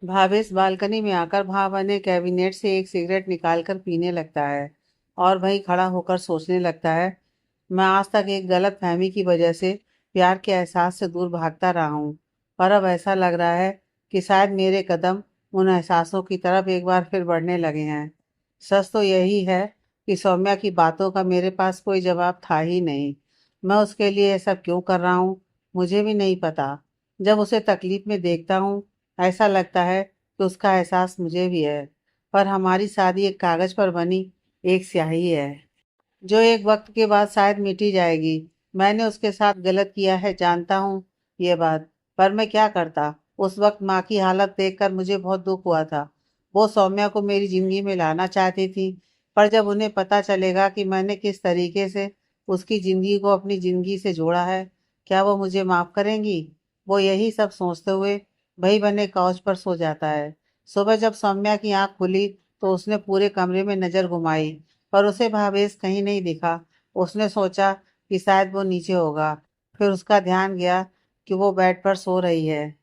Bhavesh balcony में आकर भावने cabinet से एक सिगरेट निकालकर पीने लगता है और वहीं खड़ा होकर सोचने लगता है। मैं आज तक एक गलत फहमी की वजह से प्यार के एहसास से दूर भागता रहा हूँ, पर अब ऐसा लग रहा है कि शायद मेरे कदम उन एहसासों की तरफ एक बार फिर बढ़ने लगे हैं। सच तो यही है कि सौम्या की बातों का मेरे पास कोई जवाब था ही नहीं। मैं उसके लिए ये सब क्यों कर रहा हूँ, मुझे भी नहीं पता। जब उसे तकलीफ में देखता हूँ, ऐसा लगता है कि उसका एहसास मुझे भी है, पर हमारी शादी एक कागज पर बनी एक स्याही है, जो एक वक्त के बाद शायद मिटी जाएगी। मैंने उसके साथ गलत किया है, जानता हूँ ये बात, पर मैं क्या करता। उस वक्त माँ की हालत देखकर मुझे बहुत दुख हुआ था। वो सौम्या को मेरी जिंदगी में लाना चाहती थी, पर जब उन्हें पता चलेगा कि मैंने किस तरीके से उसकी जिंदगी को अपनी जिंदगी से जोड़ा है, क्या वो मुझे माफ करेंगी। वो यही सब सोचते हुए वही बने काउच पर सो जाता है। सुबह जब सौम्या की आंख खुली तो उसने पूरे कमरे में नजर घुमाई, पर उसे भावेश कहीं नहीं दिखा। उसने सोचा कि शायद वो नीचे होगा। फिर उसका ध्यान गया कि वो बेड पर सो रही है।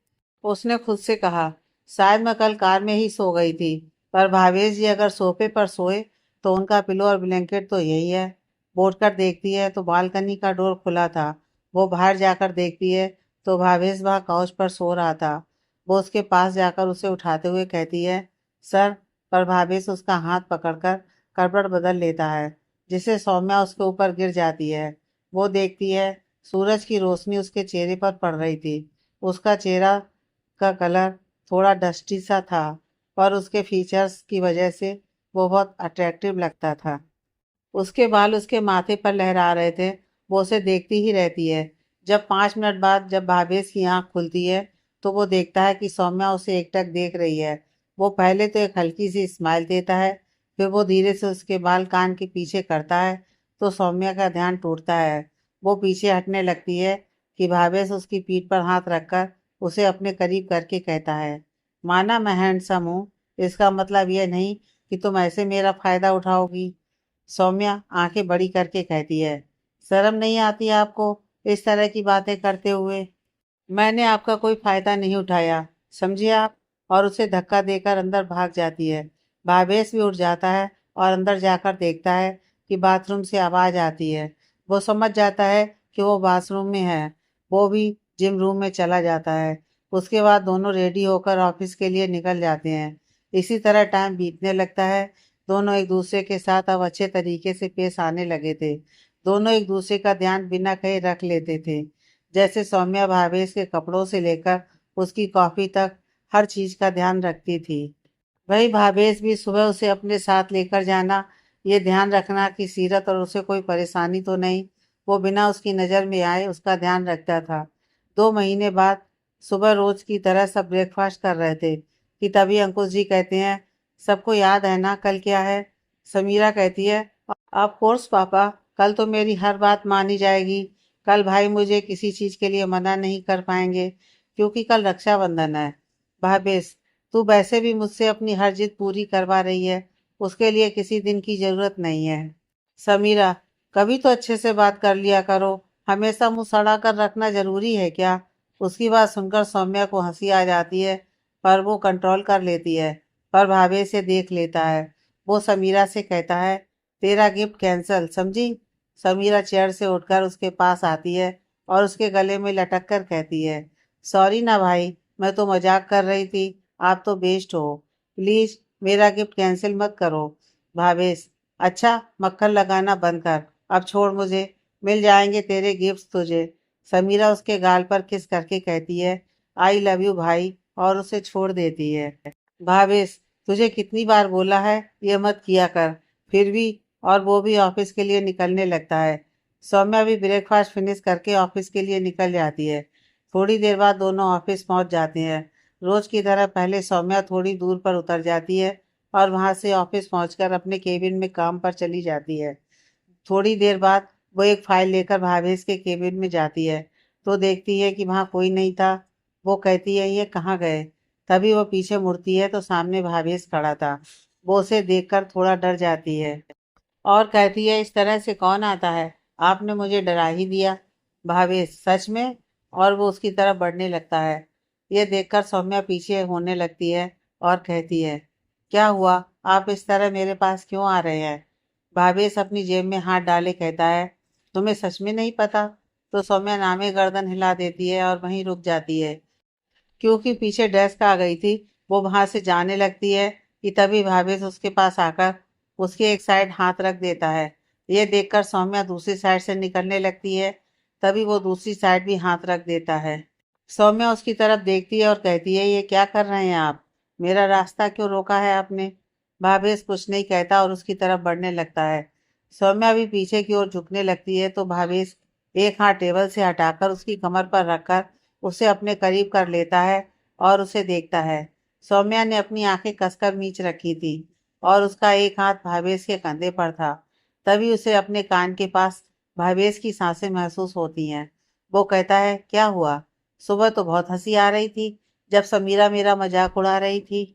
उसने खुद से कहा, शायद मैं कल कार में ही सो गई थी। पर भावेश जी अगर सोफे पर सोए तो उनका पिलो और ब्लैंकेट तो यही है। उठकर देखती है तो बालकनी का डोर खुला था। वो बाहर जाकर देखती है तो भावेश वहाँ काउच पर सो रहा था। वो उसके पास जाकर उसे उठाते हुए कहती है, सर। पर भावेश उसका हाथ पकड़कर करवट बदल लेता है, जिससे सौम्या उसके ऊपर गिर जाती है। वो देखती है सूरज की रोशनी उसके चेहरे पर पड़ रही थी। उसका चेहरा का कलर थोड़ा डस्टी सा था, पर उसके फीचर्स की वजह से वो बहुत अट्रैक्टिव लगता था। उसके बाल उसके माथे पर लहरा रहे थे। वो उसे देखती ही रहती है। जब 5 मिनट बाद जब भावेश की आंख खुलती है तो वो देखता है कि सौम्या उसे एकटक देख रही है। वो पहले तो एक हल्की सी स्माइल देता है, फिर वो धीरे से उसके बाल कान के पीछे करता है तो सौम्या का ध्यान टूटता है। वो पीछे हटने लगती है कि भावेश उसकी पीठ पर हाथ रखकर उसे अपने करीब करके कहता है, माना मैं हैंडसम हूँ, इसका मतलब यह नहीं कि तुम ऐसे मेरा फायदा उठाओगी। सौम्या आंखें बड़ी करके कहती है, शर्म नहीं आती आपको इस तरह की बातें करते हुए। मैंने आपका कोई फायदा नहीं उठाया, समझिए आप। और उसे धक्का देकर अंदर भाग जाती है। भावेश भी उठ जाता है और अंदर जाकर देखता है कि बाथरूम से आवाज आती है। वो समझ जाता है कि वो बाथरूम में है। वो भी जिम रूम में चला जाता है। उसके बाद दोनों रेडी होकर ऑफिस के लिए निकल जाते हैं। इसी तरह टाइम बीतने लगता है। दोनों एक दूसरे के साथ अब अच्छे तरीके से पेश आने लगे थे। दोनों एक दूसरे का ध्यान बिना कहे रख लेते थे। जैसे सौम्या भावेश के कपड़ों से लेकर उसकी कॉफी तक हर चीज का ध्यान रखती थी। वही भावेश भी सुबह उसे अपने साथ लेकर जाना, ये ध्यान रखना कि सीरत और उसे कोई परेशानी तो नहीं। वो बिना उसकी नज़र में आए उसका ध्यान रखता था। 2 महीने बाद सुबह रोज की तरह सब ब्रेकफास्ट कर रहे थे कि तभी अंकुश जी कहते हैं, सबको याद है ना कल क्या है। समीरा कहती है, ऑफ कोर्स पापा, कल तो मेरी हर बात मानी जाएगी। कल भाई मुझे किसी चीज के लिए मना नहीं कर पाएंगे, क्योंकि कल रक्षाबंधन है। भावेश, तू वैसे भी मुझसे अपनी हर जिद पूरी करवा रही है, उसके लिए किसी दिन की जरूरत नहीं है। समीरा, कभी तो अच्छे से बात कर लिया करो, हमेशा मुंह सड़ा कर रखना जरूरी है क्या। उसकी बात सुनकर सौम्या को हंसी आ जाती है, पर वो कंट्रोल कर लेती है। पर भावेश से देख लेता है। वो समीरा से कहता है, तेरा गिफ्ट कैंसल, समझी। समीरा चेयर से उठकर उसके पास आती है और उसके गले में लटक कर कहती है, सॉरी ना भाई, मैं तो मजाक कर रही थी। आप तो बेस्ट हो। प्लीज मेरा गिफ्ट कैंसिल मत करो। भावेश, अच्छा, मक्खन लगाना बंद कर, अब छोड़ मुझे, मिल जाएंगे तेरे गिफ्ट्स तुझे। समीरा उसके गाल पर किस करके कहती है, आई लव यू भाई, और उसे छोड़ देती है। भावेश, तुझे कितनी बार बोला है ये मत किया कर, फिर भी। और वो भी ऑफिस के लिए निकलने लगता है। सौम्या भी ब्रेकफास्ट फिनिश करके ऑफिस के लिए निकल जाती है। थोड़ी देर बाद दोनों ऑफिस पहुंच जाते हैं। रोज की तरह पहले सौम्या थोड़ी दूर पर उतर जाती है और वहां से ऑफिस पहुंचकर अपने केबिन में काम पर चली जाती है। थोड़ी देर बाद वो एक फाइल लेकर भावेश के केबिन में जाती है तो देखती है कि वहां कोई नहीं था। वो कहती है, ये कहाँ गए। तभी वो पीछे मुड़ती है तो सामने भावेश खड़ा था। वो उसे देखकर थोड़ा डर जाती है और कहती है, इस तरह से कौन आता है, आपने मुझे डरा ही दिया। भावेश, सच में। और वो उसकी तरफ बढ़ने लगता है। ये देखकर सौम्या पीछे होने लगती है और कहती है, क्या हुआ? आप इस तरह मेरे पास क्यों आ रहे हैं? भावेश अपनी जेब में हाथ डाले कहता है, तुम्हें सच में नहीं पता? तो सौम्या नामे गर्दन हिला देती है और वहीं रुक जाती है, क्योंकि पीछे डेस्क आ गई थी। वो वहां से जाने लगती है कि तभी भावेश उसके पास आकर उसके एक साइड हाथ रख देता है। ये देखकर सौम्या दूसरी साइड से निकलने लगती है, तभी वो दूसरी साइड भी हाथ रख देता है। सौम्या उसकी तरफ देखती है और कहती है, ये क्या कर रहे हैं आप? मेरा रास्ता क्यों रोका है आपने? भावेश कुछ नहीं कहता और उसकी तरफ बढ़ने लगता है। सौम्या भी पीछे की ओर झुकने लगती है तो भावेश एक हाथ टेबल से हटाकर उसकी कमर पर रखकर उसे अपने करीब कर लेता है और उसे देखता है। सौम्या ने अपनी आंखें कसकर मींच रखी थी और उसका एक हाथ भावेश के कंधे पर था। तभी उसे अपने कान के पास भावेश की सांसें महसूस होती हैं। वो कहता है, क्या हुआ? सुबह तो बहुत हंसी आ रही थी जब समीरा मेरा मजाक उड़ा रही थी।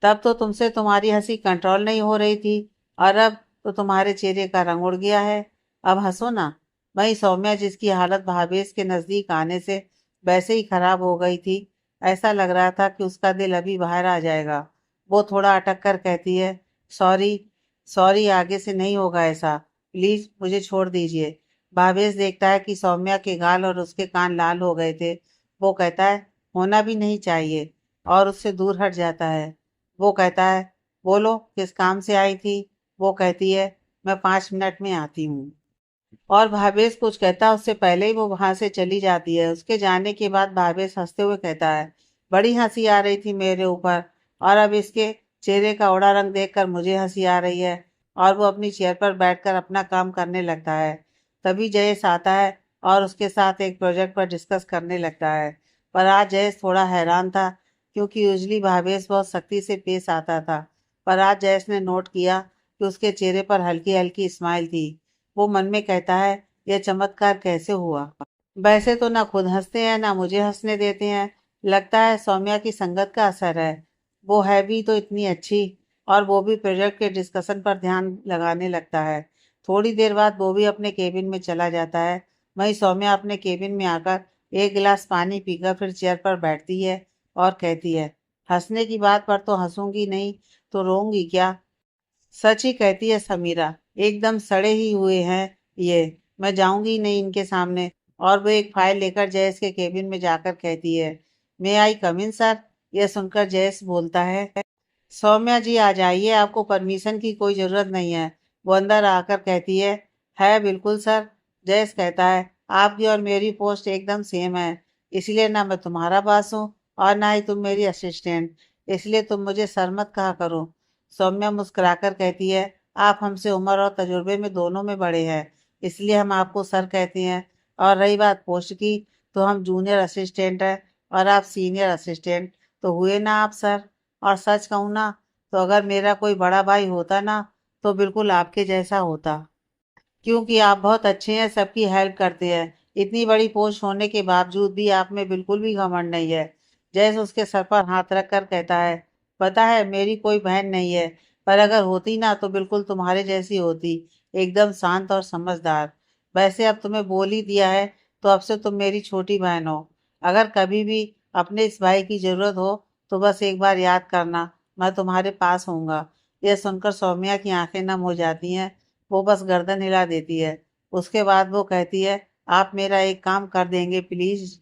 तब तो तुमसे तुम्हारी हंसी कंट्रोल नहीं हो रही थी, और अब तो तुम्हारे चेहरे का रंग उड़ गया है। अब हंसो ना। वही सौम्या, जिसकी हालत भावेश के नजदीक आने से वैसे ही खराब हो गई थी, ऐसा लग रहा था कि उसका दिल अभी बाहर आ जाएगा। वो थोड़ा अटक कर कहती है, सॉरी, सॉरी, आगे से नहीं होगा ऐसा। प्लीज मुझे छोड़ दीजिए। भावेश देखता है कि सौम्या के गाल और उसके कान लाल हो गए थे। वो कहता है, होना भी नहीं चाहिए, और उससे दूर हट जाता है। वो कहता है, बोलो किस काम से आई थी? वो कहती है, मैं 5 मिनट में आती हूँ। और भावेश कुछ कहता उससे पहले ही वो वहां से चली जाती है। उसके जाने के बाद भावेश हंसते हुए कहता है, बड़ी हंसी आ रही थी मेरे ऊपर, और अब इसके चेहरे का उड़ा रंग देखकर मुझे हंसी आ रही है। और वो अपनी चेयर पर बैठकर अपना काम करने लगता है। तभी जयेश आता है और उसके साथ एक प्रोजेक्ट पर डिस्कस करने लगता है। पर आज जयेश थोड़ा हैरान था, क्योंकि यूजली भावेश बहुत सख्ती से पेश आता था। पर आज जयेश ने नोट किया कि उसके चेहरे पर हल्की हल्की स्माइल थी। वो मन में कहता है, यह चमत्कार कैसे हुआ? वैसे तो ना खुद हंसते हैं ना मुझे हंसने देते हैं। लगता है सौम्या की संगत का असर है। वो है भी तो इतनी अच्छी, और वो भी प्रोजेक्ट के डिस्कशन पर ध्यान लगाने लगता है। थोड़ी देर बाद वो भी अपने केबिन में चला जाता है। वहीं सौम्या अपने केबिन में आकर एक गिलास पानी पीकर फिर चेयर पर बैठती है और कहती है, हंसने की बात पर तो हंसूंगी नहीं तो रोऊंगी क्या? सच ही कहती है समीरा, एकदम सड़े ही हुए हैं ये। मैं जाऊंगी नहीं इनके सामने। और वो एक फाइल लेकर जयेश के केबिन में जाकर कहती है, मे आई कम इन सर? यह सुनकर जयेश बोलता है, सौम्या जी आ जाइए, आपको परमिशन की कोई ज़रूरत नहीं है। वो अंदर आकर कहती है बिल्कुल सर। जयेश कहता है, आपकी और मेरी पोस्ट एकदम सेम है, इसलिए ना मैं तुम्हारा बॉस हूँ और ना ही तुम मेरी असिस्टेंट, इसलिए तुम मुझे सर मत कहा करो। सौम्या मुस्कुराकर कहती है, आप हमसे उम्र और तजुर्बे में दोनों में बड़े हैं, इसलिए हम आपको सर कहते हैं। और रही बात पोस्ट की, तो हम जूनियर असिस्टेंट हैं और आप सीनियर असिस्टेंट, तो हुए ना आप सर। और सच कहूँ ना, तो अगर मेरा कोई बड़ा भाई होता ना, तो बिल्कुल आपके जैसा होता, क्योंकि आप बहुत अच्छे हैं, सबकी हेल्प करते हैं। इतनी बड़ी पोस्ट होने के बावजूद भी आप में बिल्कुल भी घमंड नहीं है। जैसे उसके सर पर हाथ रख कर कहता है, पता है मेरी कोई बहन नहीं है, पर अगर होती ना तो बिल्कुल तुम्हारे जैसी होती, एकदम शांत और समझदार। वैसे अब तुम्हें बोल ही दिया है, तो अब से तुम मेरी छोटी बहन हो। अगर कभी भी अपने इस भाई की जरूरत हो तो बस एक बार याद करना, मैं तुम्हारे पास होऊंगा। यह सुनकर सौम्या की आंखें नम हो जाती हैं। वो बस गर्दन हिला देती है। उसके बाद वो कहती है, आप मेरा एक काम कर देंगे प्लीज?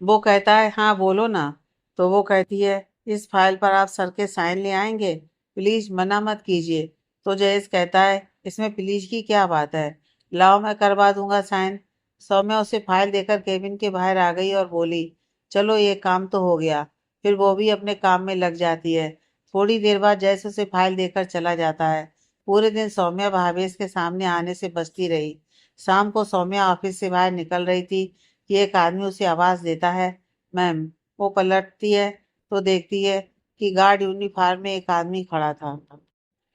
वो कहता है, हाँ बोलो ना। तो वो कहती है, इस फाइल पर आप सर के साइन ले आएंगे, प्लीज मना मत कीजिए। तो जयेश कहता है, इसमें प्लीज की क्या बात है, लाओ मैं करवा दूंगा साइन। सौम्या उसे फाइल देकर केबिन के बाहर आ गई और बोली, चलो ये काम तो हो गया। फिर वो भी अपने काम में लग जाती है। थोड़ी देर बाद जयेश उसे फाइल देकर चला जाता है। पूरे दिन सौम्या भावेश के सामने आने से बचती रही। शाम को सौम्या ऑफिस से बाहर निकल रही थी कि एक आदमी उसे आवाज देता है, मैम। वो पलटती है तो देखती है कि गार्ड यूनिफॉर्म में एक आदमी खड़ा था।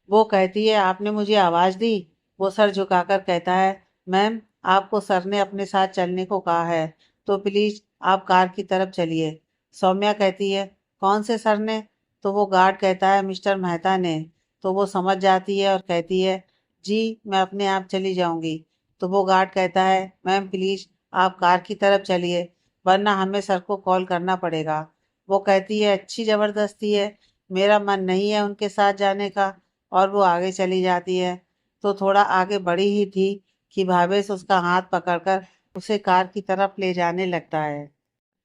वो कहती है, आपने मुझे आवाज दी? वो सर झुकाकर कहता है, मैम, आपको सर ने अपने साथ चलने को कहा है, तो प्लीज आप कार की तरफ चलिए। सौम्या कहती है, कौन से सर ने? तो वो गार्ड कहता है, मिस्टर मेहता ने। तो वो समझ जाती है और कहती है, जी मैं अपने आप चली जाऊंगी। तो वो गार्ड कहता है, मैम प्लीज आप कार की तरफ चलिए। वरना हमें सर को कॉल करना पड़ेगा। वो कहती है अच्छी ज़बरदस्ती है, मेरा मन नहीं है उनके साथ जाने का, और वो आगे चली जाती है। तो थोड़ा आगे बढ़ी ही थी कि भावेश उसका हाथ पकड़कर उसे कार की तरफ ले जाने लगता है।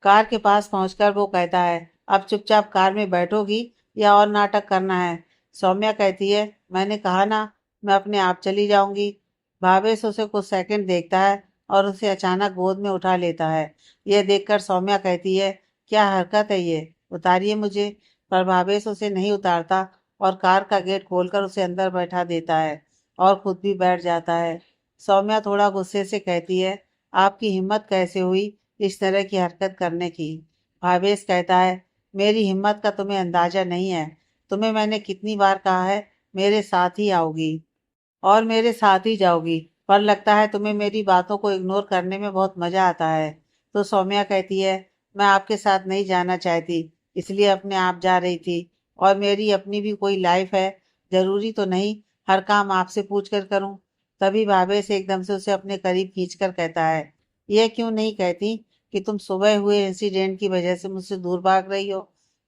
कार के पास पहुंचकर वो कहता है, अब चुपचाप कार में बैठोगी या और नाटक करना है? सौम्या कहती है, मैंने कहा ना, मैं अपने आप चली जाऊंगी। भावेश उसे कुछ सेकंड देखता है और उसे अचानक गोद में उठा लेता है। यह देखकर सौम्या कहती है, क्या हरकत है ये, उतारिए मुझे। पर भावेश उसे नहीं उतारता और कार का गेट खोलकर उसे अंदर बैठा देता है और खुद भी बैठ जाता है। सौम्या थोड़ा गुस्से से कहती है, आपकी हिम्मत कैसे हुई इस तरह की हरकत करने की? भावेश कहता है, मेरी हिम्मत का तुम्हें अंदाजा नहीं है। तुम्हें मैंने कितनी बार कहा है मेरे साथ ही आओगी और मेरे साथ ही जाओगी, पर लगता है तुम्हें मेरी बातों को इग्नोर करने में बहुत मजा आता है। तो सौम्या कहती है, मैं आपके साथ नहीं जाना चाहती, इसलिए अपने आप जा रही थी, और मेरी अपनी भी कोई लाइफ है, जरूरी तो नहीं हर काम आपसे पूछ कर करूं। तभी भावेश एकदम से उसे अपने करीब खींचकर कहता है, यह क्यों नहीं कहती कि तुम सुबह हुए इंसिडेंट की वजह से मुझसे दूर भाग रही हो,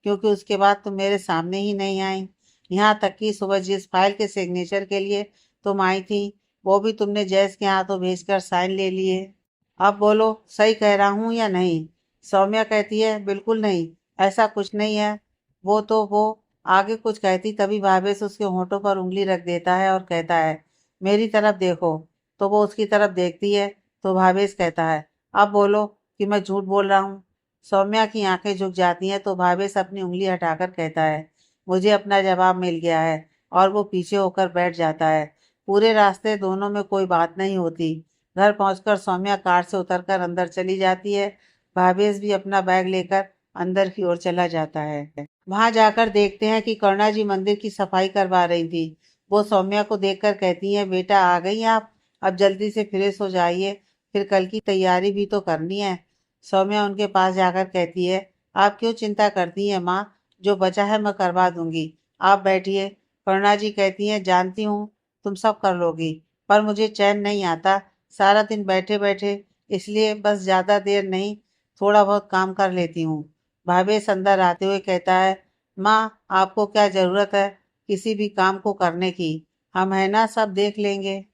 क्योंकि उसके बाद तुम मेरे सामने ही नहीं आई। यहाँ तक कि सुबह जिस फाइल के सिग्नेचर के लिए तुम आई थी, वो भी तुमने जैस के हाथों भेजकर साइन ले लिए। अब बोलो, सही कह रहा हूँ या नहीं? सौम्या कहती है, बिल्कुल नहीं, ऐसा कुछ नहीं है। वो आगे कुछ कहती, तभी भावेश उसके होंठों पर उंगली रख देता है और कहता है, मेरी तरफ देखो। तो वो उसकी तरफ देखती है। तो भावेश कहता है, अब बोलो कि मैं झूठ बोल रहा हूँ। सौम्या की आंखें झुक जाती हैं तो भावेश अपनी उंगली हटाकर कहता है, मुझे अपना जवाब मिल गया है। और वो पीछे होकर बैठ जाता है। पूरे रास्ते दोनों में कोई बात नहीं होती। घर पहुंचकर सौम्या कार से उतरकर अंदर चली जाती है। भावेश भी अपना बैग लेकर अंदर की ओर चला जाता है। वहां जाकर देखते हैं कि करुणा जी मंदिर की सफाई करवा रही थी। वो सौम्या को देखकर कहती हैं, बेटा आ गई आप, अब जल्दी से फ्रेश हो जाइए, फिर कल की तैयारी भी तो करनी है। सौम्या उनके पास जाकर कहती है, आप क्यों चिंता करती हैं माँ, जो बचा है मैं करवा दूंगी, आप बैठिए। करुणा जी कहती हैं, जानती हूँ तुम सब कर लोगी, पर मुझे चैन नहीं आता सारा दिन बैठे बैठे, इसलिए बस ज़्यादा देर नहीं, थोड़ा बहुत काम कर लेती हूँ। भावेश अंदर आते हुए कहता है, माँ आपको क्या ज़रूरत है किसी भी काम को करने की, हम है ना, सब देख लेंगे,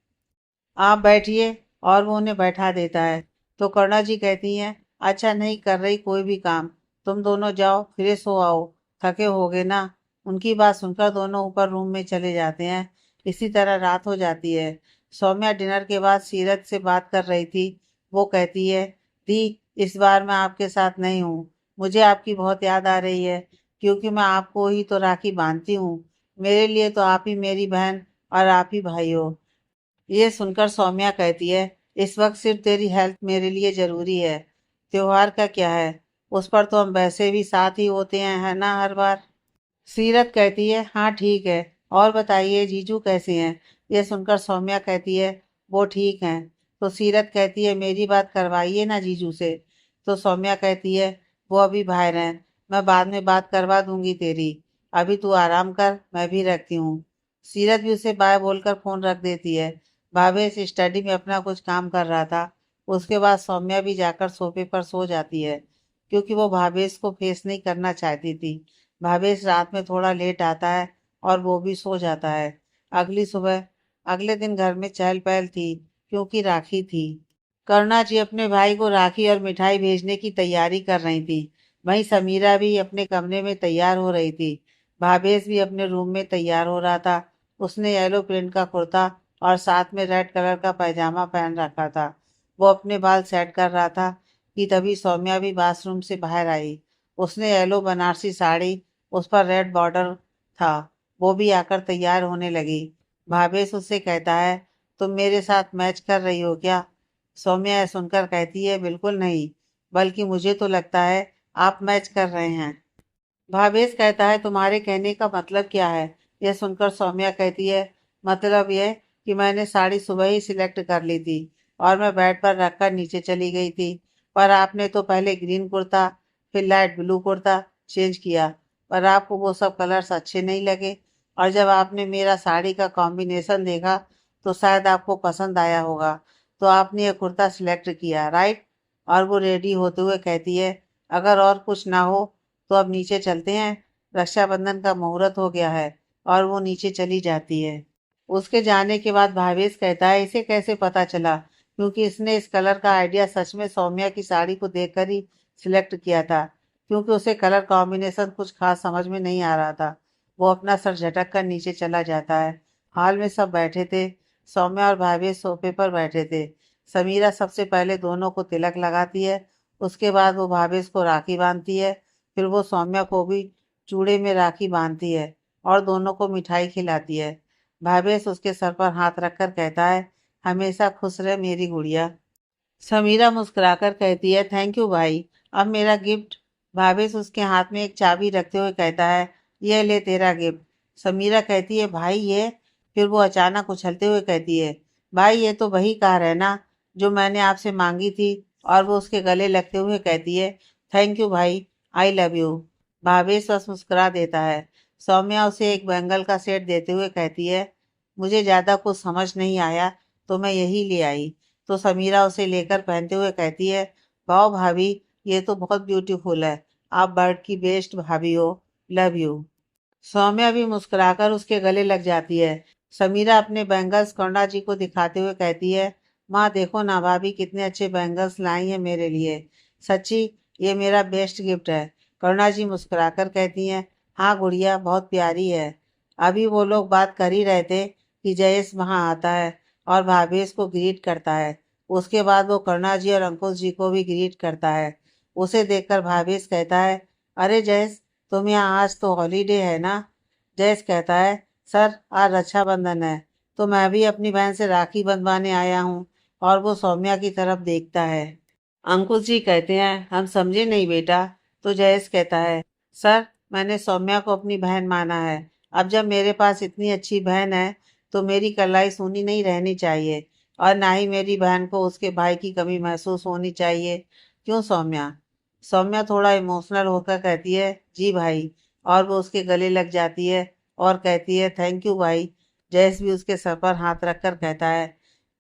आप बैठिए। और वो उन्हें बैठा देता है। तो करुणा जी कहती हैं, अच्छा नहीं कर रही कोई भी काम, तुम दोनों जाओ फ्रेश हो आओ, थके होगे ना। उनकी बात सुनकर दोनों ऊपर रूम में चले जाते हैं। इसी तरह रात हो जाती है। सौम्या डिनर के बाद सीरत से बात कर रही थी। वो कहती है, दी इस बार मैं आपके साथ नहीं हूँ, मुझे आपकी बहुत याद आ रही है, क्योंकि मैं आपको ही तो राखी बांधती हूँ। मेरे लिए तो आप ही मेरी बहन और आप ही भाई हो। ये सुनकर सौम्या कहती है, इस वक्त सिर्फ तेरी हेल्प मेरे लिए जरूरी है, त्योहार का क्या है, उस पर तो हम वैसे भी साथ ही होते हैं, है ना, हर बार। सीरत कहती है, हाँ ठीक है, और बताइए जीजू कैसे हैं? ये सुनकर सौम्या कहती है, वो ठीक हैं। तो सीरत कहती है, मेरी बात करवाइए ना जीजू से। तो सौम्या कहती है, वो अभी बाहर हैं, मैं बाद में बात करवा दूंगी तेरी, अभी तू आराम कर, मैं भी रखती हूँ। सीरत भी उसे बाय बोलकर फोन रख देती है। भावेश स्टडी में अपना कुछ काम कर रहा था। उसके बाद सौम्या भी जाकर सोफे पर सो जाती है, क्योंकि वो भावेश को फेस नहीं करना चाहती थी। भावेश रात में थोड़ा लेट आता है और वो भी सो जाता है। अगली सुबह अगले दिन घर में चहल पहल थी, क्योंकि राखी थी। करुणा जी अपने भाई को राखी और मिठाई भेजने की तैयारी कर रही थी। वहीं समीरा भी अपने कमरे में तैयार हो रही थी। भावेश भी अपने रूम में तैयार हो रहा था। उसने येलो प्रिंट का कुर्ता और साथ में रेड कलर का पैजामा पहन रखा था। वो अपने बाल सेट कर रहा था कि तभी सौम्या भी बाथरूम से बाहर आई। उसने येलो बनारसी साड़ी, उस पर रेड बॉर्डर था, वो भी आकर तैयार होने लगी। भावेश उससे कहता है, तुम मेरे साथ मैच कर रही हो क्या? सौम्या यह सुनकर कहती है, बिल्कुल नहीं, बल्कि मुझे तो लगता है आप मैच कर रहे हैं। भावेश कहता है, तुम्हारे कहने का मतलब क्या है? यह सुनकर सौम्या कहती है, मतलब यह कि मैंने साड़ी सुबह ही सिलेक्ट कर ली थी और मैं बेड पर रखकर नीचे चली गई थी, पर आपने तो पहले ग्रीन कुर्ता, फिर लाइट ब्लू कुर्ता चेंज किया, पर आपको वो सब कलर्स अच्छे नहीं लगे, और जब आपने मेरा साड़ी का कॉम्बिनेशन देखा तो शायद आपको पसंद आया होगा, तो आपने ये कुर्ता सिलेक्ट किया, राइट? और वो रेडी होते हुए कहती है, अगर और कुछ ना हो तो अब नीचे चलते हैं, रक्षाबंधन का मुहूर्त हो गया है। और वो नीचे चली जाती है। उसके जाने के बाद भावेश कहता है, इसे कैसे पता चला, क्योंकि इसने इस कलर का आइडिया सच में सौम्या की साड़ी को देखकर ही सिलेक्ट किया था, क्योंकि उसे कलर कॉम्बिनेशन कुछ खास समझ में नहीं आ रहा था। वो अपना सर झटक कर नीचे चला जाता है। हॉल में सब बैठे थे। सौम्या और भावेश सोफे पर बैठे थे। समीरा सबसे पहले दोनों को तिलक लगाती है। उसके बाद वो भावेश को राखी बांधती है। फिर वो सौम्या को भी चूड़े में राखी बांधती है और दोनों को मिठाई खिलाती है। भावेश उसके सर पर हाथ रखकर कहता है, हमेशा खुश रहे मेरी गुड़िया। समीरा मुस्कुराकर कहती है, थैंक यू भाई। अब मेरा गिफ्ट। भावेश उसके हाथ में एक चाबी रखते हुए कहता है, यह ले तेरा गिफ्ट। समीरा कहती है, भाई ये। फिर वो अचानक उछलते हुए कहती है, भाई ये तो वही कार है ना जो मैंने आपसे मांगी थी। और वो उसके गले लगते हुए कहती है, थैंक यू भाई, आई लव यू। भावेश बस मुस्कुरा देता है। सौम्या उसे एक बैंगल का सेट देते हुए कहती है, मुझे ज़्यादा कुछ समझ नहीं आया तो मैं यही ले आई। तो समीरा उसे लेकर पहनते हुए कहती है, वाह भाभी, ये तो बहुत ब्यूटीफुल है। आप बर्ड की बेस्ट भाभी हो। Love you. सौम्या भी मुस्कुराकर उसके गले लग जाती है। समीरा अपने बैंगल्स करुणा जी को दिखाते हुए कहती है, माँ देखो ना भाभी कितने अच्छे बैंगल्स लाई हैं मेरे लिए। सच्ची ये मेरा बेस्ट गिफ्ट है। करुणा जी मुस्कुराकर कहती हैं, हाँ गुड़िया बहुत प्यारी है। अभी वो लोग बात कर ही रहे थे कि जयेश वहाँ आता है और भावेश को ग्रीट करता है। उसके बाद वो करुणा जी और अंकुश जी को भी ग्रीट करता है। उसे देखकर भावेश कहता है, अरे जयेश, तुम यहाँ आज तो हॉलीडे है ना। जयेश कहता है, सर आज रक्षाबंधन है तो मैं भी अपनी बहन से राखी बंधवाने आया हूँ। और वो सौम्या की तरफ देखता है। अंकुश जी कहते हैं, हम समझे नहीं बेटा। तो जयेश कहता है, सर मैंने सौम्या को अपनी बहन माना है। अब जब मेरे पास इतनी अच्छी बहन है तो मेरी कलाई सूनी नहीं रहनी चाहिए और ना ही मेरी बहन को उसके भाई की कमी महसूस होनी चाहिए। क्यों सौम्या। सौम्या थोड़ा इमोशनल होकर कहती है, जी भाई। और वो उसके गले लग जाती है और कहती है, थैंक यू भाई। जयेश भी उसके सर पर हाथ रखकर कहता है,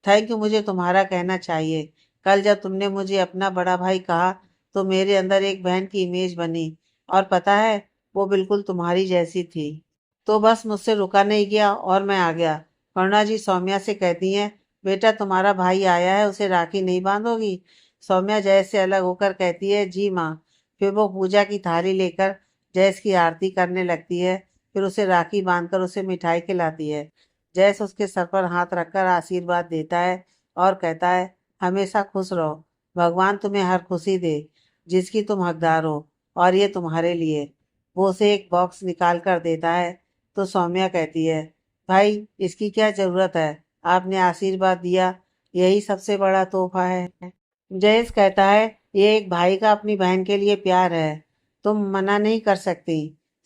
थैंक यू मुझे तुम्हारा कहना चाहिए। कल जब तुमने मुझे अपना बड़ा भाई कहा तो मेरे अंदर एक बहन की इमेज बनी। और पता है वो बिल्कुल तुम्हारी जैसी थी। तो बस मुझसे रुका नहीं गया और मैं आ गया। करुणा जी सौम्या से कहती हैं, बेटा तुम्हारा भाई आया है उसे राखी नहीं बांधोगी। सौम्या जयेश से अलग होकर कहती है, जी माँ। फिर वो पूजा की थाली लेकर जयेश की आरती करने लगती है। फिर उसे राखी बांधकर उसे मिठाई खिलाती है। जयेश उसके सर पर हाथ रखकर आशीर्वाद देता है और कहता है, हमेशा खुश रहो। भगवान तुम्हें हर खुशी दे जिसकी तुम हकदार हो। और ये तुम्हारे लिए। वो उसे एक बॉक्स निकाल कर देता है। तो सौम्या कहती है, भाई इसकी क्या ज़रूरत है। आपने आशीर्वाद दिया, यही सबसे बड़ा तोहफा है। जयेश कहता है, ये एक भाई का अपनी बहन के लिए प्यार है। तुम मना नहीं कर सकती।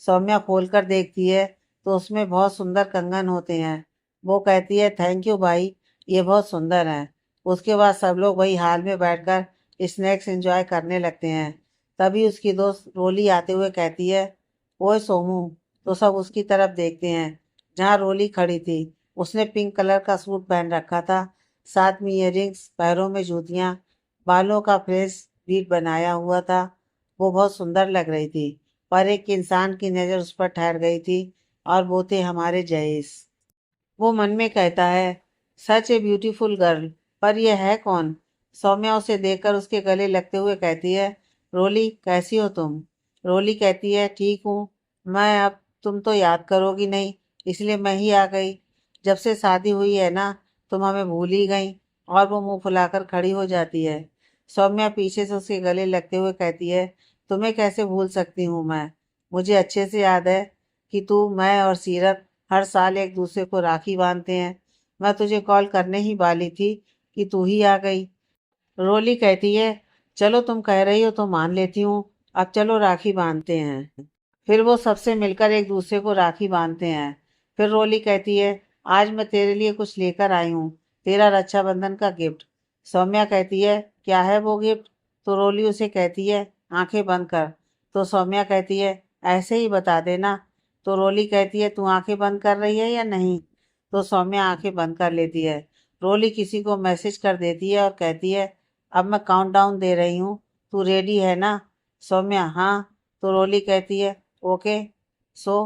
सौम्या खोलकर देखती है तो उसमें बहुत सुंदर कंगन होते हैं। वो कहती है, थैंक यू भाई, ये बहुत सुंदर है। उसके बाद सब लोग वही हाल में बैठकर स्नैक्स एंजॉय करने लगते हैं। तभी उसकी दोस्त रोली आते हुए कहती है, ओए सोमू। तो सब उसकी तरफ देखते हैं जहाँ रोली खड़ी थी। उसने पिंक कलर का सूट पहन रखा था, साथ में इयररिंग्स, पैरों में जूतियाँ, बालों का फ्रेश बीट बनाया हुआ था। वो बहुत सुंदर लग रही थी। पर एक इंसान की नज़र उस पर ठहर गई थी और वो थे हमारे जयेश। वो मन में कहता है, सच ए ब्यूटीफुल गर्ल। पर यह है कौन। सौम्या उसे देखकर उसके गले लगते हुए कहती है, रोली कैसी हो तुम। रोली कहती है, ठीक हूँ मैं। अब तुम तो याद करोगी नहीं, इसलिए मैं ही आ गई। जब से शादी हुई है ना, तुम हमें भूल ही गई। और वो मुंह फुलाकर खड़ी हो जाती है। सौम्या पीछे से उसके गले लगते हुए कहती है, तुम्हें कैसे भूल सकती हूँ मैं। मुझे अच्छे से याद है कि तू, मैं और सीरत हर साल एक दूसरे को राखी बांधते हैं। मैं तुझे कॉल करने ही वाली थी कि तू ही आ गई। रोली कहती है, चलो तुम कह रही हो तो मान लेती हूँ। अब चलो राखी बांधते हैं। फिर वो सबसे मिलकर एक दूसरे को राखी बांधते हैं। फिर रोली कहती है, आज मैं तेरे लिए कुछ लेकर आई हूँ, तेरा रक्षाबंधन का गिफ्ट। सौम्या कहती है, क्या है वो गिफ्ट। तो रोली उसे कहती है, आंखें बंद कर। तो सौम्या कहती है, ऐसे ही बता देना। तो रोली कहती है, तू आंखें बंद कर रही है या नहीं। तो सौम्या आंखें बंद कर लेती है। रोली किसी को मैसेज कर देती है और कहती है, अब मैं काउंटडाउन दे रही हूँ, तू रेडी है ना? सौम्या, हाँ। तो रोली कहती है, ओके। सो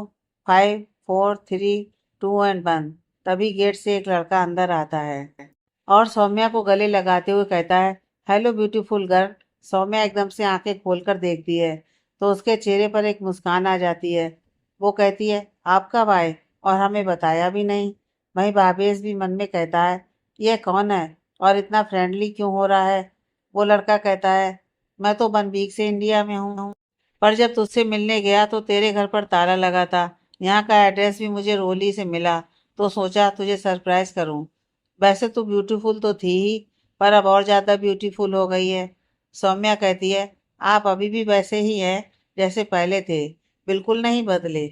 5 4 3 2 1। तभी गेट से एक लड़का अंदर आता है और सौम्या को गले लगाते हुए कहता है, हेलो ब्यूटीफुल गर्ल। सौम्या एकदम से आंखें खोलकर देखती है तो उसके चेहरे पर एक मुस्कान आ जाती है। वो कहती है, आप कब आए और हमें बताया भी नहीं? वहीं भावेश भी मन में कहता है, यह कौन है और इतना फ्रेंडली क्यों हो रहा है? वो लड़का कहता है, मैं तो 1 वीक से इंडिया में हूँ, पर जब तुझसे मिलने गया तो तेरे घर पर ताला लगा था। यहाँ का एड्रेस भी मुझे रोली से मिला, तो सोचा तुझे सरप्राइज करूँ। वैसे तो ब्यूटीफुल तो थी ही, पर अब और ज़्यादा ब्यूटीफुल हो गई है। सौम्या कहती है, आप अभी भी वैसे ही हैं जैसे पहले थे, बिल्कुल नहीं बदले।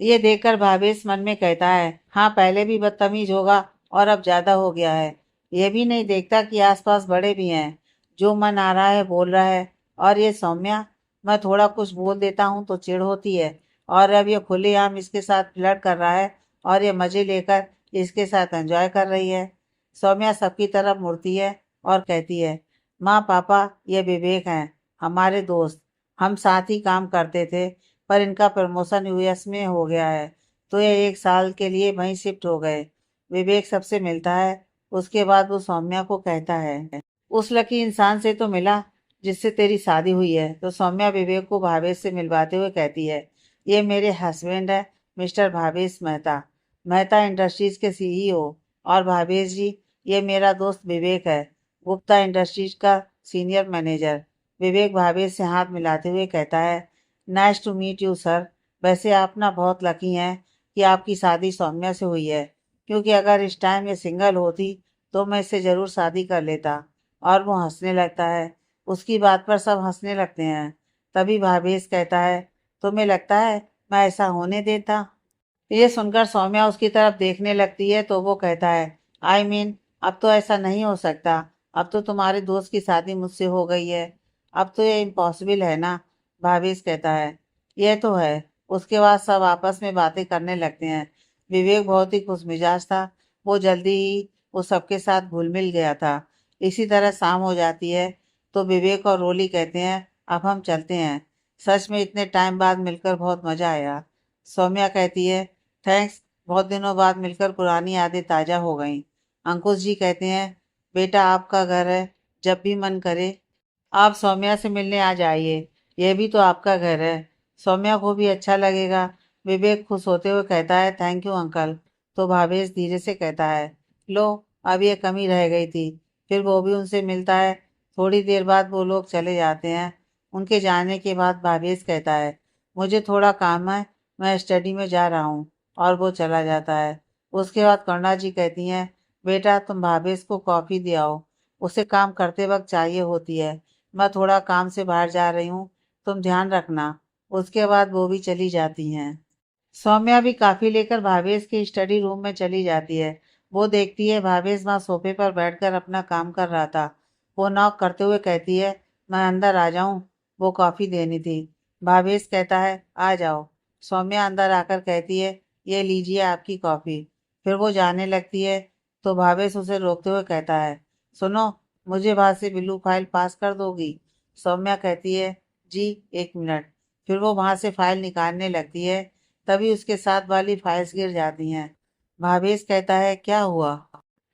ये देखकर भावेश मन में कहता है, हाँ पहले भी बदतमीज होगा और अब ज़्यादा हो गया है। ये भी नहीं देखता कि आसपास बड़े भी हैं, जो मन आ रहा है बोल रहा है। और ये सौम्या, मैं थोड़ा कुछ बोल देता हूँ तो चिढ़ होती है, और अब ये खुलेआम इसके साथ फ्लर्ट कर रहा है और ये मज़े लेकर इसके साथ एंजॉय कर रही है। सौम्या सबकी तरफ मुड़ती है और कहती है, माँ पापा ये विवेक हैं, हमारे दोस्त। हम साथ ही काम करते थे, पर इनका प्रमोशन यूएस में हो गया है, तो ये 1 साल के लिए वहीं शिफ्ट हो गए। विवेक सबसे मिलता है। उसके बाद वो सौम्या को कहता है, उस लकी इंसान से तो मिला जिससे तेरी शादी हुई है। तो सौम्या विवेक को भावेश से मिलवाते हुए कहती है, ये मेरे हस्बैंड है, मिस्टर भावेश मेहता, मेहता इंडस्ट्रीज के सीईओ। और भावेश जी, ये मेरा दोस्त विवेक है, गुप्ता इंडस्ट्रीज का सीनियर मैनेजर। विवेक भावेश से हाथ मिलाते हुए कहता है, nice to meet you sir. वैसे आप ना बहुत लकी हैं कि आपकी शादी सौम्या से हुई है, क्योंकि अगर इस टाइम ये सिंगल होती तो मैं इससे ज़रूर शादी कर लेता। और वो हंसने लगता है। उसकी बात पर सब हंसने लगते हैं। तभी भावेश कहता है, तुम्हें लगता है मैं ऐसा होने देता? ये सुनकर सौम्या उसकी तरफ देखने लगती है तो वो कहता है, आई मीन अब तो ऐसा नहीं हो सकता। अब तो तुम्हारे दोस्त की शादी मुझसे हो गई है, अब तो ये इम्पॉसिबल है ना? भावेश कहता है, यह तो है। उसके बाद सब आपस में बातें करने लगते हैं। विवेक बहुत ही खुशमिजाज था। वो जल्दी ही वो सबके साथ घुल मिल गया था। इसी तरह शाम हो जाती है तो विवेक और रोली कहते हैं, अब हम चलते हैं। सच में इतने टाइम बाद मिलकर बहुत मजा आया। सौम्या कहती है, थैंक्स, बहुत दिनों बाद मिलकर पुरानी यादें ताज़ा हो गईं। अंकुश जी कहते हैं, बेटा आपका घर है, जब भी मन करे आप सौम्या से मिलने आ जाइए। यह भी तो आपका घर है, सौम्या को भी अच्छा लगेगा। विवेक खुश होते हुए कहता है, थैंक यू अंकल। तो भावेश धीरे से कहता है, लो, अब ये कमी रह गई थी। फिर वो भी उनसे मिलता है। थोड़ी देर बाद वो लोग चले जाते हैं। उनके जाने के बाद भावेश कहता है, मुझे थोड़ा काम है, मैं स्टडी में जा रहा हूँ। और वो चला जाता है। उसके बाद करुणा जी कहती हैं, बेटा तुम भावेश को कॉफ़ी दे आओ, उसे काम करते वक्त चाहिए होती है। मैं थोड़ा काम से बाहर जा रही हूँ, तुम ध्यान रखना। उसके बाद वो भी चली जाती हैं। सौम्या भी काफी लेकर भावेश के स्टडी रूम में चली जाती है। वो देखती है भावेश वहाँ सोफे पर बैठकर अपना काम कर रहा था। वो नॉक करते हुए कहती है, मैं अंदर आ जाऊं? वो कॉफी देनी थी। भावेश कहता है, आ जाओ। सौम्या अंदर आकर कहती है, ये लीजिए आपकी कॉफी। फिर वो जाने लगती है तो भावेश उसे रोकते हुए कहता है, सुनो, मुझे वहां से ब्लू फाइल पास कर दोगी? सौम्या कहती है, जी, 1 मिनट। फिर वो वहां से फाइल निकालने लगती है। तभी उसके साथ वाली फाइल्स गिर जाती हैं। भावेश कहता है, क्या हुआ?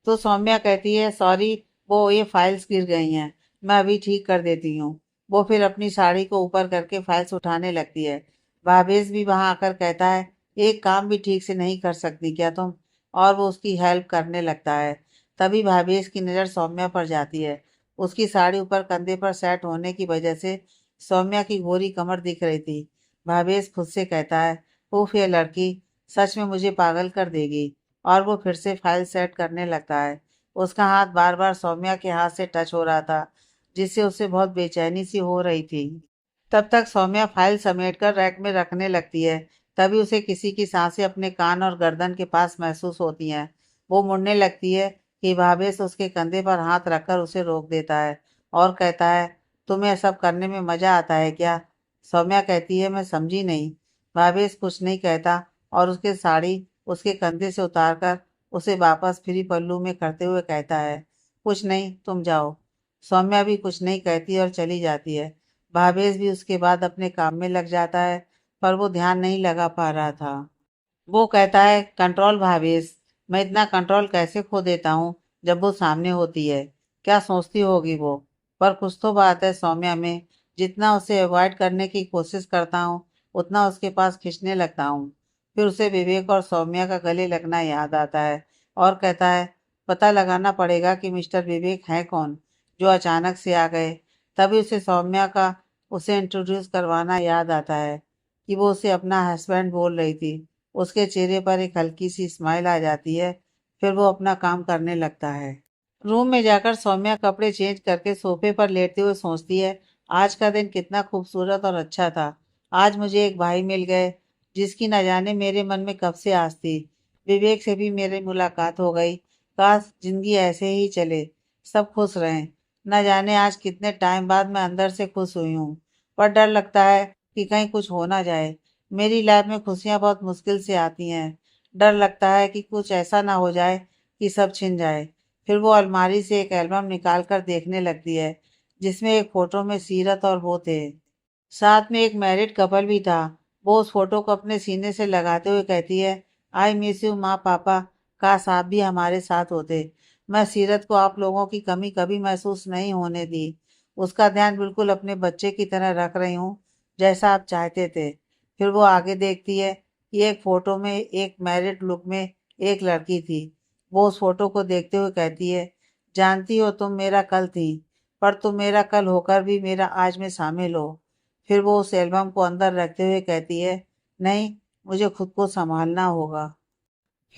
तो सौम्या कहती है, सॉरी, वो ये फाइल्स गिर गई हैं, मैं अभी ठीक कर देती हूँ। वो फिर अपनी साड़ी को ऊपर करके फाइल्स उठाने लगती है। भावेश भी वहां आकर कहता है, एक काम भी ठीक से नहीं कर सकती क्या तुम? और वो उसकी हेल्प करने लगता है। तभी भावेश की नज़र सौम्या पर जाती है। उसकी साड़ी ऊपर कंधे पर सेट होने की वजह से सौम्या की गोरी कमर दिख रही थी। भावेश खुद से कहता है, उफ, ये लड़की सच में मुझे पागल कर देगी। और वो फिर से फाइल सेट करने लगता है। उसका हाथ बार बार सौम्या के हाथ से टच हो रहा था, जिससे उसे बहुत बेचैनी सी हो रही थी। तब तक सौम्या फाइल समेटकर रैक में रखने लगती है। तभी उसे किसी की सांसें अपने कान और गर्दन के पास महसूस होती हैं। वो मुड़ने लगती है कि भावेश उसके कंधे पर हाथ रखकर उसे रोक देता है और कहता है, तुम्हें सब करने में मजा आता है क्या? सौम्या कहती है, मैं समझी नहीं। भावेश कुछ नहीं कहता और उसके साड़ी उसके कंधे से उतारकर उसे वापस फ्री पल्लू में करते हुए कहता है, कुछ नहीं, तुम जाओ। सौम्या भी कुछ नहीं कहती और चली जाती है। भावेश भी उसके बाद अपने काम में लग जाता है, पर वो ध्यान नहीं लगा पा रहा था। वो कहता है, कंट्रोल भावेश, मैं इतना कंट्रोल कैसे खो देता हूँ जब वो सामने होती है। क्या सोचती होगी वो। पर कुछ तो बात है सौम्या में। जितना उसे अवॉइड करने की कोशिश करता हूँ, उतना उसके पास खींचने लगता हूँ। फिर उसे विवेक और सौम्या का गले लगना याद आता है और कहता है, पता लगाना पड़ेगा कि मिस्टर विवेक हैं कौन, जो अचानक से आ गए। तभी उसे सौम्या का उसे इंट्रोड्यूस करवाना याद आता है कि वो उसे अपना हस्बैंड बोल रही थी। उसके चेहरे पर एक हल्की सी स्माइल आ जाती है। फिर वो अपना काम करने लगता है। रूम में जाकर सौम्या कपड़े चेंज करके सोफे पर लेटते हुए सोचती है, आज का दिन कितना खूबसूरत और अच्छा था। आज मुझे एक भाई मिल गए जिसकी न जाने मेरे मन में कब से आस थी। विवेक से भी मेरी मुलाकात हो गई। काश जिंदगी ऐसे ही चले, सब खुश रहें। न जाने आज कितने टाइम बाद मैं अंदर से खुश हुई हूँ। पर डर लगता है कि कहीं कुछ हो ना जाए। मेरी लाइफ में खुशियाँ बहुत मुश्किल से आती हैं। डर लगता है कि कुछ ऐसा ना हो जाए कि सब छिन जाए। फिर वो अलमारी से एक एल्बम निकाल कर देखने लगती है, जिसमें एक फोटो में सीरत और वो थे। साथ में एक मैरिड कपल भी था। वो उस फोटो को अपने सीने से लगाते हुए कहती है, आई मिस यू माँ पापा, काश आप भी हमारे साथ होते। मैं सीरत को आप लोगों की कमी कभी महसूस नहीं होने दी। उसका ध्यान बिल्कुल अपने बच्चे की तरह रख रही हूँ, जैसा आप चाहते थे। फिर वो आगे देखती है कि एक फोटो में एक मैरिड लुक में एक लड़की थी। वो उस फोटो को देखते हुए कहती है, जानती हो तुम मेरा कल थी, पर तुम मेरा कल होकर भी मेरा आज में शामिल हो। फिर वो उस एल्बम को अंदर रखते हुए कहती है, नहीं, मुझे खुद को संभालना होगा।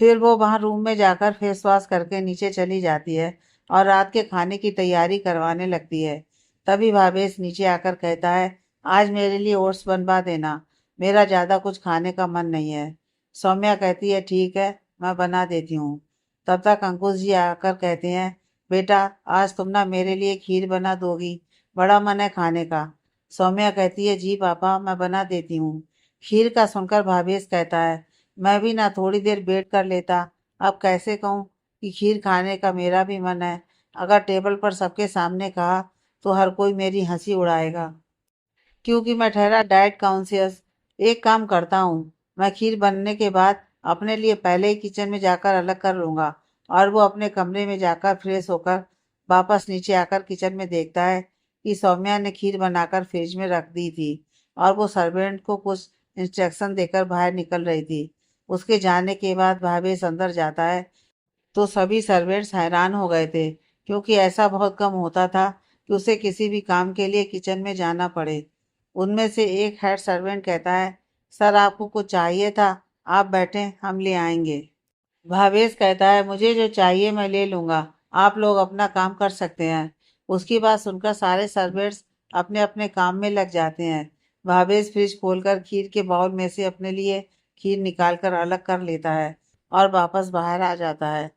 फिर वो वहाँ रूम में जाकर फेस वॉश करके नीचे चली जाती है और रात के खाने की तैयारी करवाने लगती है। तभी भावेश नीचे आकर कहता है, आज मेरे लिए ओट्स बनवा देना, मेरा ज़्यादा कुछ खाने का मन नहीं है। सौम्या कहती है, ठीक है, मैं बना देती हूँ। तब तक अंकुश जी आकर कहते हैं, बेटा आज तुम ना मेरे लिए खीर बना दोगी, बड़ा मन है खाने का। सौम्या कहती है, जी पापा, मैं बना देती हूँ। खीर का सुनकर भावेश कहता है, मैं भी ना थोड़ी देर वेट कर लेता। अब कैसे कहूँ कि खीर खाने का मेरा भी मन है। अगर टेबल पर सबके सामने कहा तो हर कोई मेरी हंसी उड़ाएगा, क्योंकि मैं ठहरा डाइट कॉन्शियस। एक काम करता हूँ, मैं खीर बनने के बाद अपने लिए पहले ही किचन में जाकर अलग कर लूँगा। और वो अपने कमरे में जाकर फ्रेश होकर वापस नीचे आकर किचन में देखता है कि सौम्या ने खीर बनाकर फ्रिज में रख दी थी और वो सर्वेंट को कुछ इंस्ट्रक्शन देकर बाहर निकल रही थी। उसके जाने के बाद भावेश अंदर जाता है तो सभी सर्वेंट्स हैरान हो गए थे, क्योंकि ऐसा बहुत कम होता था कि उसे किसी भी काम के लिए किचन में जाना पड़े। उनमें से एक हेड सर्वेंट कहता है, सर आपको कुछ चाहिए था, आप बैठें, हम ले आएंगे। भावेश कहता है, मुझे जो चाहिए मैं ले लूंगा, आप लोग अपना काम कर सकते हैं। उसकी बात सुनकर सारे सर्वेंट्स अपने अपने काम में लग जाते हैं। भावेश फ्रिज खोलकर खीर के बाउल में से अपने लिए खीर निकालकर अलग कर लेता है और वापस बाहर आ जाता है।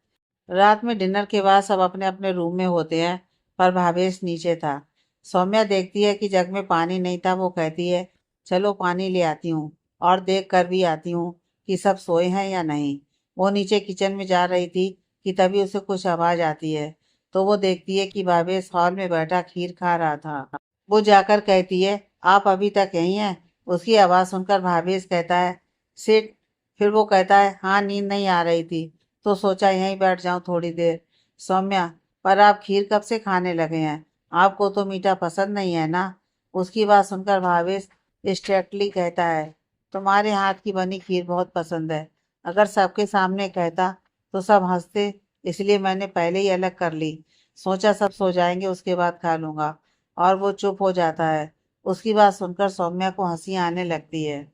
रात में डिनर के बाद सब अपने अपने रूम में होते हैं, पर भावेश नीचे था। सौम्या देखती है कि जग में पानी नहीं था। वो कहती है, चलो पानी ले आती हूँ और देख कर भी आती हूँ कि सब सोए हैं या नहीं। वो नीचे किचन में जा रही थी कि तभी उसे कुछ आवाज़ आती है। तो वो देखती है कि भावेश हॉल में बैठा खीर खा रहा था। वो जाकर कहती है, आप अभी तक यहीं हैं। उसकी आवाज़ सुनकर भावेश कहता है, सिट। फिर वो कहता है, हाँ, नींद नहीं आ रही थी तो सोचा यहीं बैठ जाऊं थोड़ी देर। सौम्या, पर आप खीर कब से खाने लगे हैं? आपको तो मीठा पसंद नहीं है ना? उसकी बात सुनकर भावेश स्ट्रिक्टली कहता है, तुम्हारे हाथ की बनी खीर बहुत पसंद है। अगर सबके सामने कहता तो सब हंसते, इसलिए मैंने पहले ही अलग कर ली। सोचा सब सो जाएंगे उसके बाद खा लूंगा। और वो चुप हो जाता है। उसकी बात सुनकर सौम्या को हंसी आने लगती है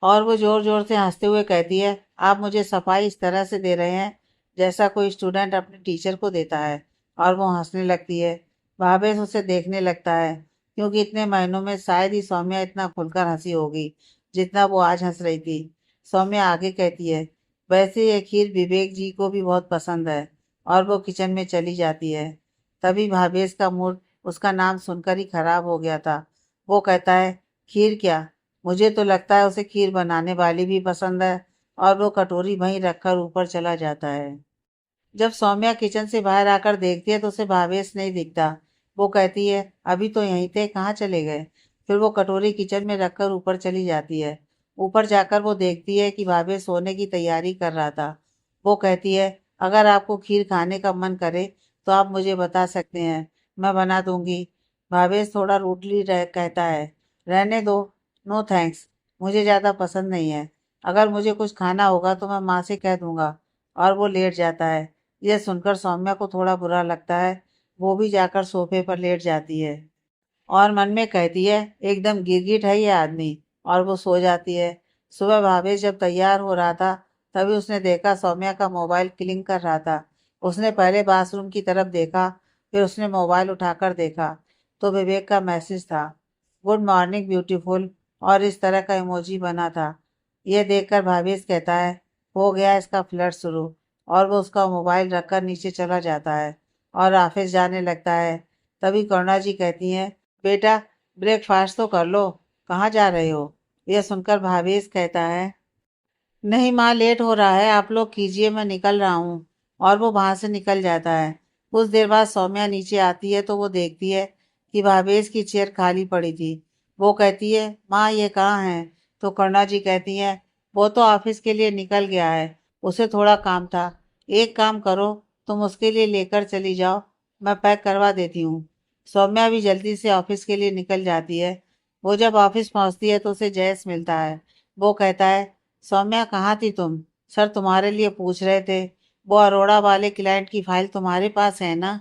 और वो जोर जोर से हंसते हुए कहती है, आप मुझे सफाई इस तरह से दे रहे हैं जैसा कोई स्टूडेंट अपने टीचर को देता है। और वो हंसने लगती है। भावेश उसे देखने लगता है, क्योंकि इतने महीनों में शायद ही सौम्या इतना खुलकर हंसी होगी जितना वो आज हंस रही थी। सौम्या आगे कहती है, वैसे ये खीर विवेक जी को भी बहुत पसंद है। और वो किचन में चली जाती है। तभी भावेश का मूड उसका नाम सुनकर ही खराब हो गया था। वो कहता है, खीर क्या? मुझे तो लगता है उसे खीर बनाने वाली भी पसंद है। और वो कटोरी वहीं रखकर ऊपर चला जाता है। जब सौम्या किचन से बाहर आकर देखती है तो उसे भावेश नहीं दिखता। वो कहती है, अभी तो यहीं थे, कहाँ चले गए? फिर वो कटोरी किचन में रखकर ऊपर चली जाती है। ऊपर जाकर वो देखती है कि भाभी सोने की तैयारी कर रहा था। वो कहती है, अगर आपको खीर खाने का मन करे तो आप मुझे बता सकते हैं, मैं बना दूंगी। भावेश थोड़ा रूडली कहता है, रहने दो, नो थैंक्स, मुझे ज़्यादा पसंद नहीं है। अगर मुझे कुछ खाना होगा तो मैं माँ से कह दूंगा। और वो लेट जाता है। यह सुनकर सौम्या को थोड़ा बुरा लगता है। वो भी जाकर सोफे पर लेट जाती है और मन में कहती है, एकदम गिरगिट है ये आदमी। और वो सो जाती है। सुबह भावेश जब तैयार हो रहा था, तभी उसने देखा सौम्या का मोबाइल क्लिंग कर रहा था। उसने पहले बाथरूम की तरफ देखा, फिर उसने मोबाइल उठाकर देखा तो विवेक का मैसेज था, गुड मॉर्निंग ब्यूटीफुल, और इस तरह का इमोजी बना था। यह देखकर भावेश कहता है, हो गया इसका फ्लर्ट शुरू। और वो उसका मोबाइल रखकर नीचे चला जाता है और ऑफिस जाने लगता है। तभी करुणा जी कहती हैं, बेटा ब्रेकफास्ट तो कर लो, कहाँ जा रहे हो? यह सुनकर भावेश कहता है, नहीं माँ, लेट हो रहा है, आप लोग कीजिए, मैं निकल रहा हूँ। और वो वहां से निकल जाता है। कुछ देर बाद सौम्या नीचे आती है तो वो देखती है कि भावेश की चेयर खाली पड़ी थी। वो कहती है, माँ ये कहाँ है? तो करुणा जी कहती हैं, वो तो ऑफिस के लिए निकल गया है, उसे थोड़ा काम था। एक काम करो, तुम उसके लिए लेकर चली जाओ, मैं पैक करवा देती हूँ। सौम्या भी जल्दी से ऑफिस के लिए निकल जाती है। वो जब ऑफिस पहुंचती है तो उसे जयेश मिलता है। वो कहता है, सौम्या कहाँ थी तुम? सर तुम्हारे लिए पूछ रहे थे। वो अरोड़ा वाले क्लाइंट की फाइल तुम्हारे पास है ना?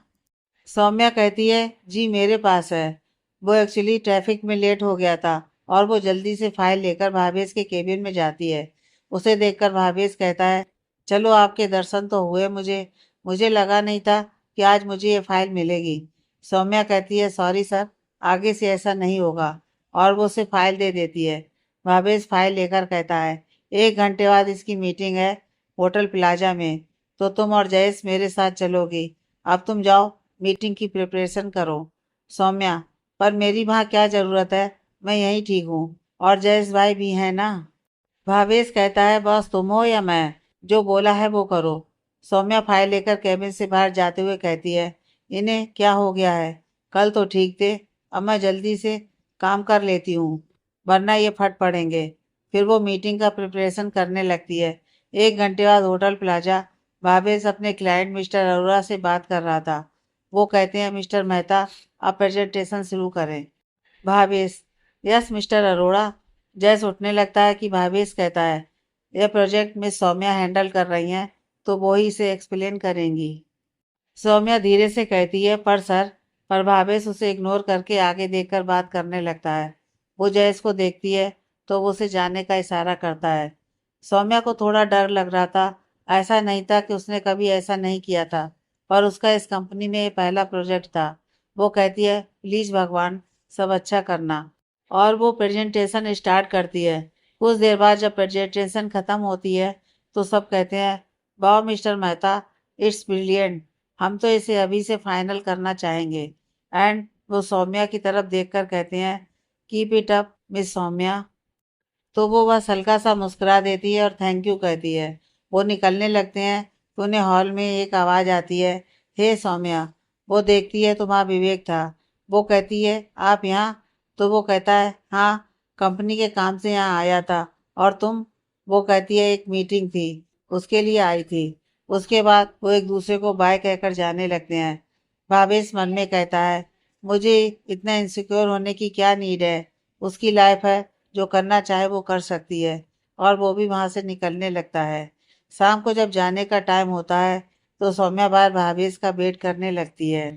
सौम्या कहती है, जी मेरे पास है। वो एक्चुअली ट्रैफिक में लेट हो गया था। और वो जल्दी से फाइल लेकर भावेश के केबिन में जाती है। उसे देखकर भावेश कहता है, चलो आपके दर्शन तो हुए मुझे। मुझे लगा नहीं था कि आज मुझे ये फाइल मिलेगी। सौम्या कहती है, सॉरी सर, आगे से ऐसा नहीं होगा। और वो उसे फाइल दे देती है। भावेश फाइल लेकर कहता है, 1 घंटे बाद इसकी मीटिंग है, होटल प्लाजा में। तो तुम और जयेश मेरे साथ चलोगी। अब तुम जाओ, मीटिंग की प्रिपरेशन करो। सौम्या, पर मेरी वहाँ क्या ज़रूरत है, मैं यहीं ठीक हूँ, और जयेश भाई भी हैं ना? भावेश कहता है, बॉस तुम हो या मैं? जो बोला है वो करो। सौम्या फाइल लेकर कैबिन से बाहर जाते हुए कहती है, इन्हें क्या हो गया है? कल तो ठीक थे, अब मैं जल्दी से काम कर लेती हूँ, वरना ये फट पड़ेंगे। फिर वो मीटिंग का प्रिपरेशन करने लगती है। 1 घंटे बाद होटल प्लाजा। भावेश अपने क्लाइंट मिस्टर अरोड़ा से बात कर रहा था। वो कहते हैं, मिस्टर मेहता, आप प्रेजेंटेशन शुरू करें। Bhavesh, yes mister Arora. जैस उठने लगता है कि भावेश कहता है, यह प्रोजेक्ट मिस सौम्या हैंडल कर रही हैं, तो वो ही इसे एक्सप्लेन करेंगी। सौम्या धीरे से कहती है, पर सर। पर भावेश उसे इग्नोर करके आगे देखकर बात करने लगता है। वो जयेश को देखती है तो वो उसे जाने का इशारा करता है। सौम्या को थोड़ा डर लग रहा था। ऐसा नहीं था कि उसने कभी ऐसा नहीं किया था, पर उसका इस कंपनी में ये पहला प्रोजेक्ट था। वो कहती है, प्लीज भगवान, सब अच्छा करना। और वो प्रेजेंटेशन स्टार्ट करती है। कुछ देर बाद जब प्रेजेंटेशन खत्म होती है तो सब कहते हैं, वाह मिस्टर मेहता, इट्स ब्रिलियंट, हम तो इसे अभी से फाइनल करना चाहेंगे। एंड वो सौम्या की तरफ देखकर कहते हैं, keep it up miss Saumya. तो वो बस हल्का सा मुस्कुरा देती है और थैंक यू कहती है। वो निकलने लगते हैं तो उन्हें हॉल में एक आवाज़ आती है, हे सौम्या। वो देखती है तो वहाँ विवेक था। वो कहती है, आप यहाँ? तो वो कहता है, हाँ, कंपनी के काम से यहाँ आया था। और तुम? वो कहती है, एक मीटिंग थी, उसके लिए आई थी। उसके बाद वो एक दूसरे को बाय कहकर जाने लगते हैं। भावेश मन में कहता है, मुझे इतना इनसिक्योर होने की क्या नीड है? उसकी लाइफ है, जो करना चाहे वो कर सकती है। और वो भी वहां से निकलने लगता है। शाम को जब जाने का टाइम होता है तो सौम्या बार भावेश का वेट करने लगती है।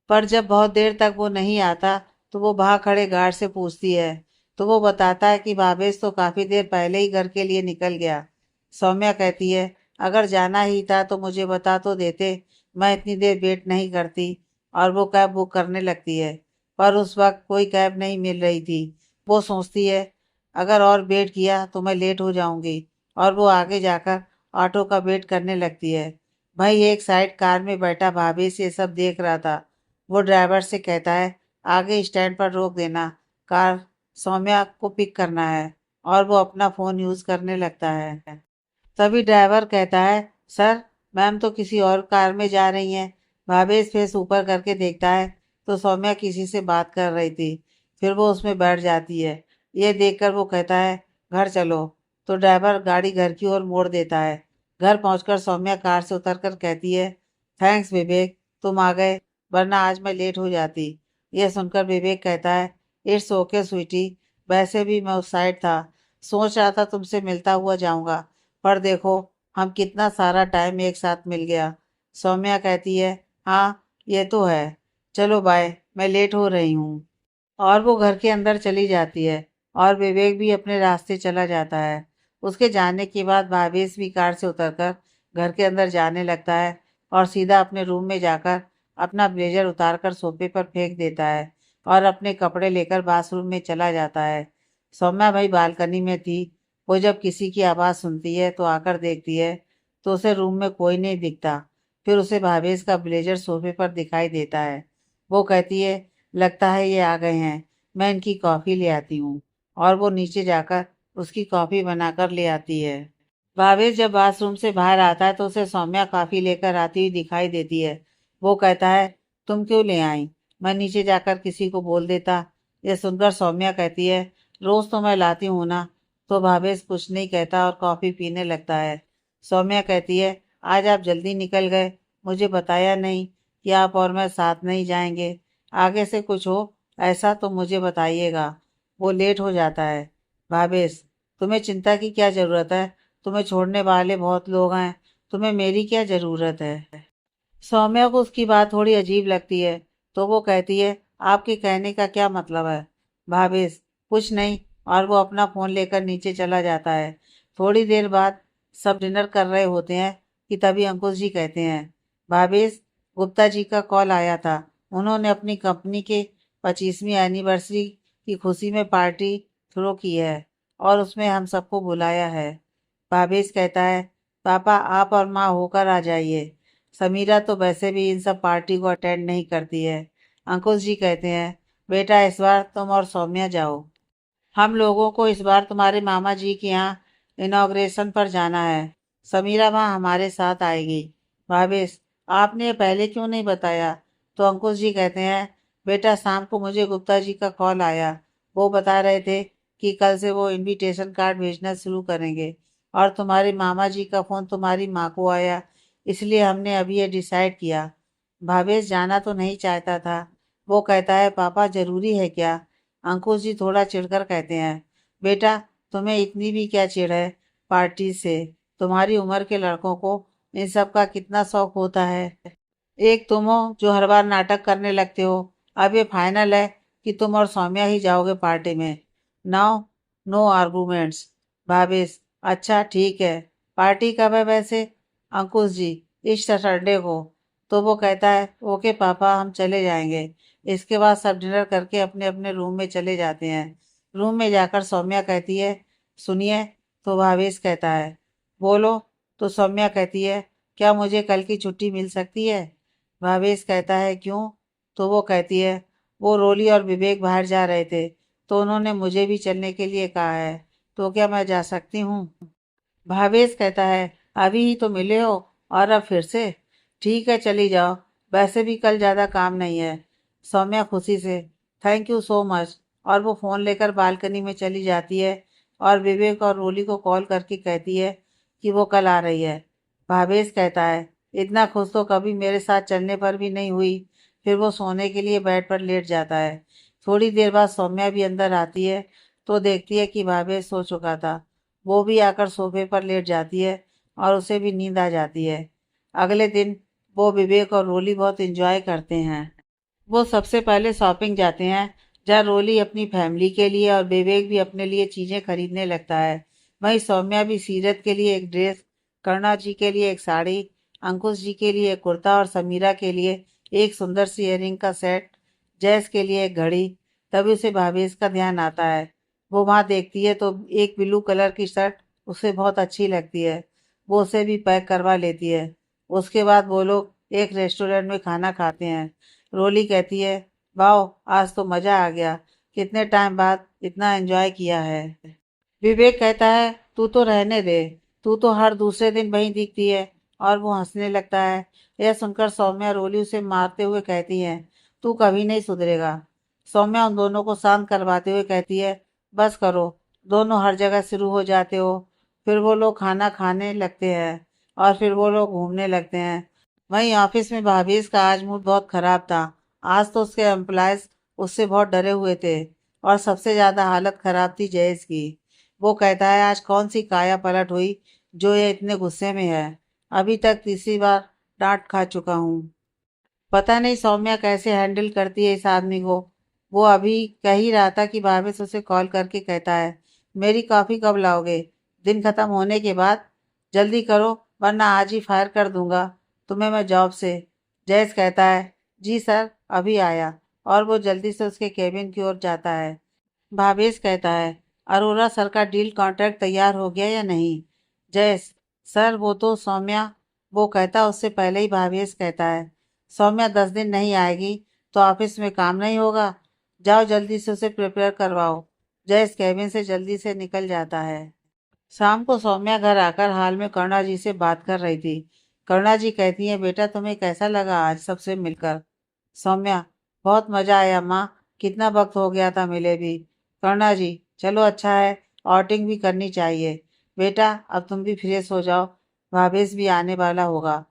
पर जब बहुत देर तक वो नहीं आता तो वो बाहर खड़े गार्ड से पूछती है। तो वो बताता है कि भावेश तो काफी देर पहले ही घर के लिए निकल गया। सौम्या कहती है, अगर जाना ही था तो मुझे बता तो देते, मैं इतनी देर वेट नहीं करती। और वो कैब बुक करने लगती है। पर उस वक्त कोई कैब नहीं मिल रही थी। वो सोचती है, अगर और वेट किया तो मैं लेट हो जाऊंगी। और वो आगे जाकर ऑटो का वेट करने लगती है। भाई एक साइड कार में बैठा भावेश ये सब देख रहा था। वो ड्राइवर से कहता है, आगे स्टैंड पर रोक देना, कार सौम्या को पिक करना है। और वो अपना फ़ोन यूज़ करने लगता है। तभी ड्राइवर कहता है, सर, मैम तो किसी और कार में जा रही हैं। भावेश फेस ऊपर करके देखता है तो सौम्या किसी से बात कर रही थी। फिर वो उसमें बैठ जाती है। ये देखकर वो कहता है, घर चलो। तो ड्राइवर गाड़ी घर की ओर मोड़ देता है। घर पहुंचकर सौम्या कार से उतरकर कहती है, थैंक्स विवेक, तुम आ गए, वरना आज मैं लेट हो जाती। यह सुनकर विवेक कहता है, इट्स ओके स्वीटी, वैसे भी मैं उस साइड था, सोच रहा था तुमसे मिलता हुआ जाऊंगा, पर देखो हम कितना सारा टाइम एक साथ मिल गया। सौम्या कहती है, हाँ ये तो है, चलो बाय, मैं लेट हो रही हूँ। और वो घर के अंदर चली जाती है और विवेक भी अपने रास्ते चला जाता है। उसके जाने के बाद भावेश भी कार से उतरकर घर के अंदर जाने लगता है और सीधा अपने रूम में जाकर अपना ब्लेजर उतारकर सोफे पर फेंक देता है और अपने कपड़े लेकर बाथरूम में चला जाता है। सौम्या भाई बालकनी में थी। वो जब किसी की आवाज़ सुनती है तो आकर देखती है तो उसे रूम में कोई नहीं दिखता। फिर उसे भावेश का ब्लेजर सोफे पर दिखाई देता है। वो कहती है, लगता है ये आ गए हैं, मैं इनकी कॉफ़ी ले आती हूँ। और वो नीचे जाकर उसकी कॉफ़ी बनाकर ले आती है। भावेश जब बाथरूम से बाहर आता है तो उसे सौम्या कॉफ़ी लेकर आती हुई दिखाई देती है। वो कहता है, तुम क्यों ले आई, मैं नीचे जाकर किसी को बोल देता। यह सुनकर सौम्या कहती है, रोज़ तो मैं लाती हूँ ना। तो भावेश कुछ नहीं कहता और कॉफ़ी पीने लगता है। सौम्या कहती है, आज आप जल्दी निकल गए, मुझे बताया नहीं कि आप और मैं साथ नहीं जाएंगे। आगे से कुछ हो ऐसा तो मुझे बताइएगा। वो लेट हो जाता है। भावेश, तुम्हें चिंता की क्या ज़रूरत है, तुम्हें छोड़ने वाले बहुत लोग हैं, तुम्हें मेरी क्या ज़रूरत है। सौम्या को उसकी बात थोड़ी अजीब लगती है तो वो कहती है, आपके कहने का क्या मतलब है। भावेश, कुछ नहीं। और वो अपना फ़ोन लेकर नीचे चला जाता है। थोड़ी देर बाद सब डिनर कर रहे होते हैं कि तभी अंकुश जी कहते हैं, भावेश, गुप्ता जी का कॉल आया था, उन्होंने अपनी कंपनी के 25वीं एनिवर्सरी की खुशी में पार्टी थ्रो की है और उसमें हम सबको बुलाया है। भावेश कहता है, पापा आप और माँ होकर आ जाइए, समीरा तो वैसे भी इन सब पार्टी को अटेंड नहीं करती है। अंकुश जी कहते हैं, बेटा इस बार तुम और सौम्या जाओ, हम लोगों को इस बार तुम्हारे मामा जी के यहाँ इनॉग्रेशन पर जाना है, समीरा वहाँ हमारे साथ आएगी। भावेश, आपने ये पहले क्यों नहीं बताया। तो अंकुश जी कहते हैं, बेटा शाम को मुझे गुप्ता जी का कॉल आया, वो बता रहे थे कि कल से वो इनविटेशन कार्ड भेजना शुरू करेंगे और तुम्हारे मामा जी का फ़ोन तुम्हारी माँ को आया, इसलिए हमने अभी ये डिसाइड किया। भावेश जाना तो नहीं चाहता था। वो कहता है, पापा ज़रूरी है क्या। अंकुश जी थोड़ा चिढ़कर कहते हैं, बेटा तुम्हें इतनी भी क्या चिढ़ है पार्टी से, तुम्हारी उम्र के लड़कों को इन सब का कितना शौक होता है। एक तुम हो जो हर बार नाटक करने लगते हो। अब ये फाइनल है कि तुम और सौम्या ही जाओगे पार्टी में। Now no arguments. भावेश, अच्छा ठीक है, पार्टी कब है वैसे। अंकुश जी, इस सैटरडे को। तो वो कहता है, ओके पापा हम चले जाएंगे। इसके बाद सब डिनर करके अपने अपने रूम में चले जाते हैं। रूम में जाकर सौम्या कहती है, सुनिए। तो भावेश कहता है, बोलो। तो सौम्या कहती है, क्या मुझे कल की छुट्टी मिल सकती है। भावेश कहता है, क्यों। तो वो कहती है, वो रोली और विवेक बाहर जा रहे थे तो उन्होंने मुझे भी चलने के लिए कहा है, तो क्या मैं जा सकती हूँ। भावेश कहता है, अभी ही तो मिले हो और अब फिर से। ठीक है चली जाओ, वैसे भी कल ज़्यादा काम नहीं है। सौम्या खुशी से, थैंक यू सो मच, और वो फ़ोन लेकर बालकनी में चली जाती है और विवेक और रोली को कॉल करके कहती है कि वो कल आ रही है। भावेश कहता है, इतना खुश तो कभी मेरे साथ चलने पर भी नहीं हुई। फिर वो सोने के लिए बेड पर लेट जाता है। थोड़ी देर बाद सौम्या भी अंदर आती है तो देखती है कि भावेश सो चुका था। वो भी आकर सोफे पर लेट जाती है और उसे भी नींद आ जाती है। अगले दिन वो विवेक और रोली बहुत एंजॉय करते हैं। वो सबसे पहले शॉपिंग जाते हैं, जहाँ रोली अपनी फैमिली के लिए और विवेक भी अपने लिए चीज़ें खरीदने लगता है। वहीं सौम्या भी सीरत के लिए एक ड्रेस, करुणा जी के लिए एक साड़ी, अंकुश जी के लिए एक कुर्ता और समीरा के लिए एक सुंदर सी इयररिंग का सेट, जैस के लिए एक घड़ी। तभी उसे भावेश का ध्यान आता है। वो वहाँ देखती है तो एक ब्लू कलर की शर्ट उसे बहुत अच्छी लगती है। वो उसे भी पैक करवा लेती है। उसके बाद वो लोग एक रेस्टोरेंट में खाना खाते हैं। रोली कहती है, वाह आज तो मज़ा आ गया, कितने टाइम बाद इतना एंजॉय किया है। विवेक कहता है, तू तो रहने दे, तू तो हर दूसरे दिन वहीं दिखती है। और वो हंसने लगता है। यह सुनकर सौम्या रोली उसे मारते हुए कहती है, तू कभी नहीं सुधरेगा। सौम्या उन दोनों को शांत करवाते हुए कहती है, बस करो, दोनों हर जगह शुरू हो जाते हो। फिर वो लोग खाना खाने लगते हैं और फिर वो लोग घूमने लगते हैं। वहीं ऑफिस में भाभीज का आज मूड बहुत खराब था। आज तो उसके एम्प्लॉयज उससे बहुत डरे हुए थे और सबसे ज्यादा हालत खराब थी जयेश की। वो कहता है, आज कौन सी काया पलट हुई जो ये इतने गुस्से में है। अभी तक तीसरी बार डांट खा चुका हूँ। पता नहीं सौम्या कैसे हैंडल करती है इस आदमी को। वो अभी कह ही रहा था कि भावेश उसे कॉल करके कहता है, मेरी कॉफी कब लाओगे? दिन खत्म होने के बाद। जल्दी करो वरना आज ही फायर कर दूंगा तुम्हें मैं जॉब से। जयेश कहता है, जी सर अभी आया। और वो जल्दी से उसके केबिन की ओर जाता है। भावेश कहता है, अरोरा सर का डील कॉन्ट्रैक्ट तैयार हो गया या नहीं? जयेश, सर वो तो सौम्या। वो कहता उससे पहले ही भावेश कहता है, सौम्या 10 दिन नहीं आएगी तो ऑफिस में काम नहीं होगा। जाओ जल्दी से उसे प्रिपेयर करवाओ। जयेश केबिन से जल्दी से निकल जाता है। शाम को सौम्या घर आकर हाल में करुणा जी से बात कर रही थी। करुणा जी कहती हैं, बेटा तुम्हें कैसा लगा आज सबसे मिलकर? सौम्या, बहुत मजा आया माँ। कितना वक्त हो गया था मिले भी। करुणा जी, चलो अच्छा है, आउटिंग भी करनी चाहिए। बेटा अब तुम भी फ्रेश हो जाओ, भावेश भी आने वाला होगा।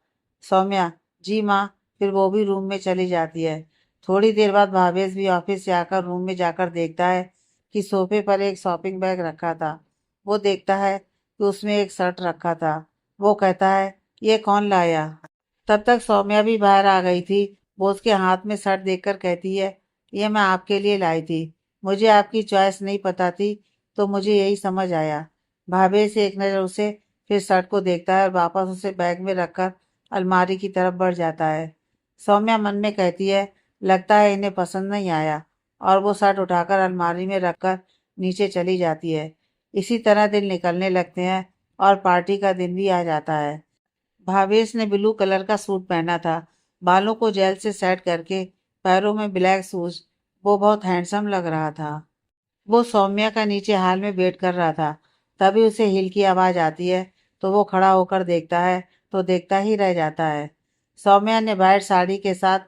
सौम्या, जी माँ। फिर वो भी रूम में चली जाती है। थोड़ी देर बाद भावेश भी ऑफिस से आकर रूम में जाकर देखता है कि सोफे पर एक शॉपिंग बैग रखा था। वो देखता है कि उसमें एक शर्ट रखा था। वो कहता है, ये कौन लाया? तब तक सौम्या भी बाहर आ गई थी। वो उसके हाथ में शर्ट देखकर कहती है, ये मैं आपके लिए लाई थी। मुझे आपकी चॉइस नहीं पता थी तो मुझे यही समझ आया। भाभे से एक नज़र उसे फिर शर्ट को देखता है और वापस उसे बैग में रखकर अलमारी की तरफ बढ़ जाता है। सौम्या मन में कहती है, लगता है इन्हें पसंद नहीं आया, और वो शर्ट उठाकर अलमारी में रखकर नीचे चली जाती है। इसी तरह दिन निकलने लगते हैं और पार्टी का दिन भी आ जाता है। भावेश ने ब्लू कलर का सूट पहना था, बालों को जेल से सेट करके, पैरों में ब्लैक शूज। वो बहुत हैंडसम लग रहा था। वो सौम्या का नीचे हाल में वेट कर रहा था। तभी उसे हिल की आवाज आती है तो वो खड़ा होकर देखता है तो देखता ही रह जाता है। सौम्या ने वाइट साड़ी के साथ,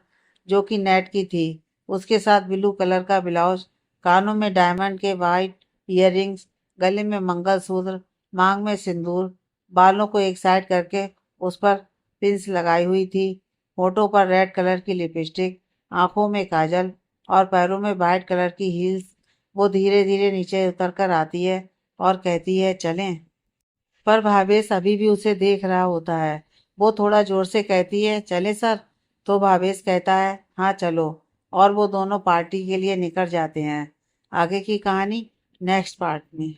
जो कि नेट की थी, उसके साथ ब्लू कलर का ब्लाउज, कानों में डायमंड के वाइट ईयररिंग्स, गले में मंगलसूत्र, मांग में सिंदूर, बालों को एक साइड करके उस पर पिंस लगाई हुई थी, होठों पर रेड कलर की लिपस्टिक, आंखों में काजल और पैरों में वाइट कलर की हील्स। वो धीरे धीरे नीचे उतर कर आती है और कहती है, चलें? पर भावेश अभी भी उसे देख रहा होता है। वो थोड़ा जोर से कहती है, चले सर? तो भावेश कहता है, हाँ चलो। और वो दोनों पार्टी के लिए निकल जाते हैं। आगे की कहानी नेक्स्ट पार्ट में।